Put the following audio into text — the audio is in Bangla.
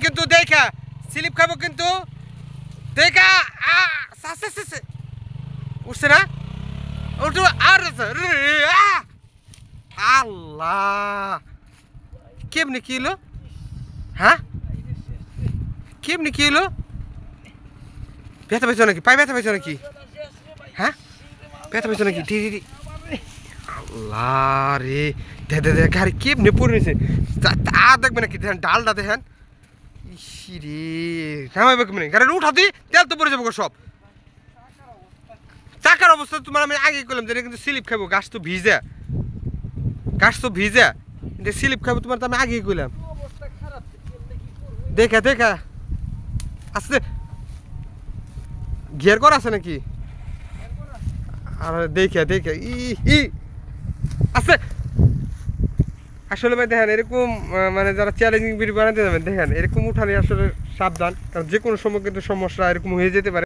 কিন্তু দেখা স্লিপ খাবো কিন্তু দেখা উঠছে না উঠু আর আল্লাহ কেমনি কি হলো হ্যাঁ কেমনি কি হলো ব্যথা পাইছো নাকি পায়ে ব্যথা পাইছো নাকি হ্যাঁ ব্যথা পাইছো নাকি আল্লাহ রে দে দে দে গাড়ি কেমনি পড়ে নিছে দেখবে নাকি দেখেন ডালটা দেখেন ইসি রে নামাইবে কেমনি গাড়ি উঠা দি তেল তো পড়ে যাবো সব চাকার অবস্থা তোমার আমি আগে করলাম যে কিন্তু স্লিপ খাবো গাছ তো ভিজে স্লিপ খাবো তোমার তো আমি আগেই কইলাম দেখা দেখা আসতে গিয়ার করা আছে নাকি আর দেখা দেখা ই আছে আসলে ভাই দেখেন এরকম মানে যারা চ্যালেঞ্জিং ভিডিও বানাতে যাবেন দেখেন এরকম উঠালে আসলে সাবধান কারণ যে কোনো সময় কিন্তু সমস্যা এরকম হয়ে যেতে পারে